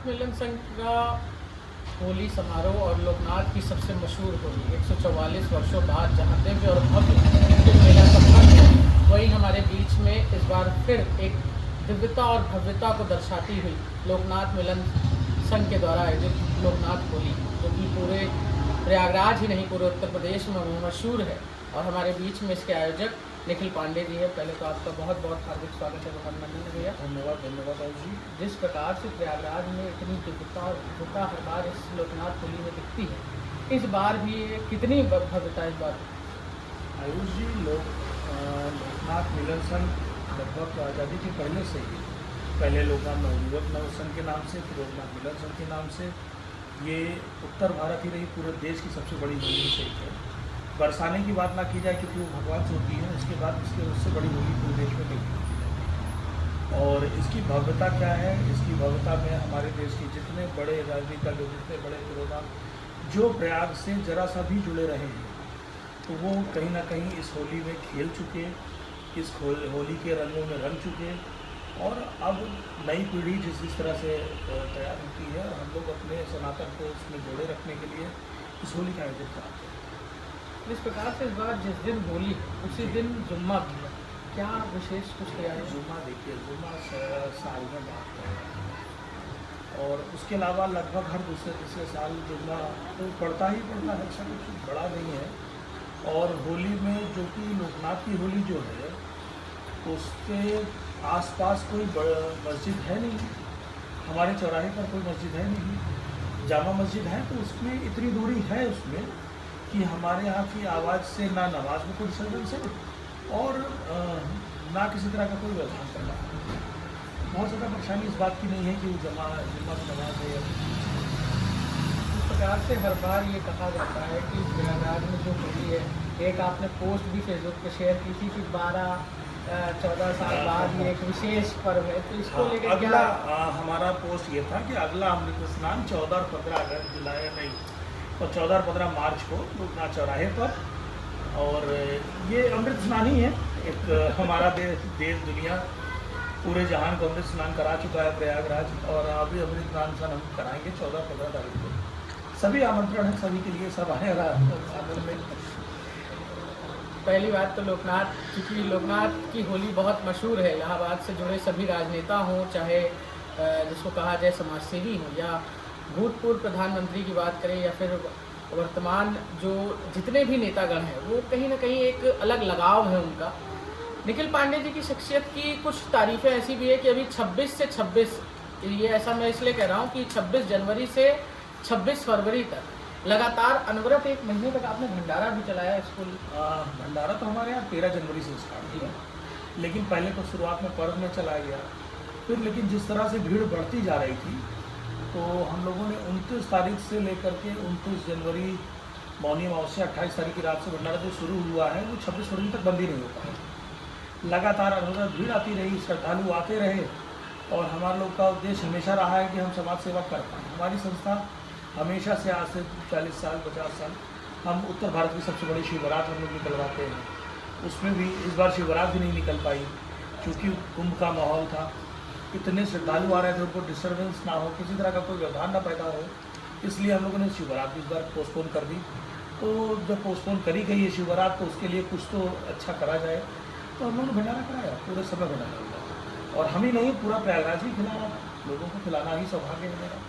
मिलन संघ का होली समारोह और लोकनाथ की सबसे मशहूर होली 144 वर्षों बाद जहां दिव्य और भव्य कुंभ मेला संपन्न हुआ, वहीं हमारे बीच में इस बार फिर एक दिव्यता और भव्यता को दर्शाती हुई लोकनाथ मिलन संघ के द्वारा आयोजित लोकनाथ होली, जो कि पूरे प्रयागराज ही नहीं पूरे उत्तर प्रदेश में मशहूर है। और हमारे बीच में इसके आयोजक निखिल पांडे जी है। पहले तो आपका बहुत बहुत हार्दिक स्वागत है अभिनंदन भैया। धन्यवाद धन्यवाद जी। जिस प्रकार से प्रयागराज में इतनी दिव्यता और भव्यता हर बार इस लोकनाथ होली में दिखती है, इस बार भी कितनी भव्यता इस बार? आयुष जी, लोकनाथ मिलन संघ लगभग आज़ादी के पहले से ही, पहले लोकनाथ नवयुवक नव संघ के नाम से, फिर लोकनाथ मिलन संघ के नाम से, ये उत्तर भारत ही रही पूरे देश की सबसे बड़ी होली में से एक है। बरसाने की बात ना की जाए क्योंकि वो भगवान से होती है, उसके बाद उससे बड़ी होली पूरे देश में नहीं होती। और इसकी भव्यता क्या है? इसकी भव्यता में हमारे देश के जितने बड़े राजनीतिक, जितने बड़े प्रोग्राम जो प्रयाग से जरा सा भी जुड़े रहे हैं, तो वो कहीं ना कहीं इस होली में खेल चुके, इस होली के रंगों में रंग चुके। और अब नई पीढ़ी जिस तरह से तैयार होती है, हम लोग अपने सनातन को उसमें जोड़े रखने के लिए इस होली का आयोजन कराते हैं। इस प्रकार से इस बार जिस दिन होली उसी दिन जुम्मा भी है, क्या विशेष कुछ किया है? जुम्मा देखिए, जुम्मा साल में बात है और उसके अलावा लगभग हर दूसरे तीसरे साल जुम्मा तो पड़ता ही पड़ता है, ऐसा कुछ बड़ा नहीं है। और होली में जो कि लोकनाथ की होली जो है, उसके आसपास कोई मस्जिद है नहीं, हमारे चौराहे पर कोई मस्जिद है नहीं। जामा मस्जिद है तो उसमें इतनी दूरी है उसमें कि हमारे यहाँ की आवाज़ से ना नमाज में कोई डिस्टर्बेंस है और ना किसी तरह का कोई व्यवधान करना है। बहुत ज़्यादा परेशानी इस बात की नहीं है कि वो जुम्मा की नमाज है। इस प्रकार से हर बार ये कहा जाता है कि प्रयागराज में जो होली है, एक आपने पोस्ट भी फेसबुक पे शेयर की थी कि 12-14 साल बाद ये एक विशेष पर्व है, तो इसको लेकर अगला क्या? हमारा पोस्ट ये था कि अगला अमृत स्नान 14 और 15 अगस्त जुलाई नहीं और 14 और 15 मार्च को लोकनाथ चौराहे पर। और ये अमृत स्नान ही है, एक हमारा देश दुनिया पूरे जहान को अमृत स्नान करा चुका है प्रयागराज, और अभी अमृत स्नान हम कराएंगे 14-15 तारीख को। सभी आमंत्रण है सभी के लिए, सब आएगा आनंद में। पहली बात तो लोकनाथ, क्योंकि लोकनाथ की होली बहुत मशहूर है, इलाहाबाद से जुड़े सभी राजनेता हों, चाहे जिसको कहा जाए समाजसेवी हों, या भूतपूर्व प्रधानमंत्री की बात करें, या फिर वर्तमान जो जितने भी नेतागण हैं, वो कहीं ना कहीं एक अलग लगाव है उनका। निखिल पांडे जी की शख्सियत की कुछ तारीफ़ें ऐसी भी है कि अभी 26 से 26, ये ऐसा मैं इसलिए कह रहा हूँ कि 26 जनवरी से 26 फरवरी तक लगातार अनवरत एक महीने तक आपने भंडारा भी चलाया स्कूल। भंडारा तो हमारे यहाँ 13 जनवरी से स्टार्ट हुआ, लेकिन पहले तो शुरुआत में पर्व में चला गया, फिर लेकिन जिस तरह से भीड़ बढ़ती जा रही थी, तो हम लोगों ने 29 तारीख से लेकर के 29 जनवरी मौनी अमावस्या 28 तारीख की रात से भंडारा जो शुरू हुआ है वो 26 फरवरी तक बंद ही नहीं हो पाया। लगातार अनवरत भीड़ आती रही, श्रद्धालु आते रहे, और हमारे लोग का उद्देश्य हमेशा रहा है कि हम समाज सेवा कर पाएँ। हमारी संस्था हमेशा से, आज से 40 साल 50 साल, हम उत्तर भारत की सबसे बड़ी शिवरात हम लोग निकलवाते हैं। उसमें भी इस बार शिवरात भी नहीं निकल पाई क्योंकि कुंभ का माहौल था, इतने श्रद्धालु आ रहे थे, उनको डिस्टर्बेंस ना हो, किसी तरह का कोई व्यवधान ना पैदा हो, इसलिए हम लोगों ने शिवरात इस बार पोस्टपोन कर दी। तो जब पोस्टपोन करी गई है शिवरात, तो उसके लिए कुछ तो अच्छा करा जाए, तो हम लोगों ने भंडारा कराया, पूरे समय भंडारा हुआ, और हम ही नहीं पूरा प्रयागराज ही खिलाया, लोगों को खिलाना ही सौभाग्य है मेरा।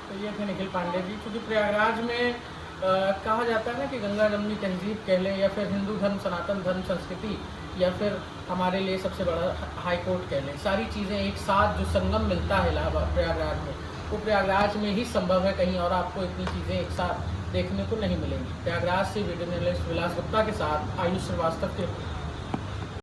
तो ये थे निखिल पांडे जी। क्योंकि प्रयागराज में कहा जाता है ना कि गंगा जमुनी तहजीब कह लें, या फिर हिंदू धर्म, सनातन धर्म, संस्कृति, या फिर हमारे लिए सबसे बड़ा हाई कोर्ट कह लें, सारी चीज़ें एक साथ जो संगम मिलता है इलाहाबाद प्रयागराज में, वो प्रयागराज में ही संभव है, कहीं और आपको इतनी चीज़ें एक साथ देखने को नहीं मिलेंगी। प्रयागराज से वीडियो जर्नलिस्ट विलास गुप्ता के साथ आयुष श्रीवास्तव की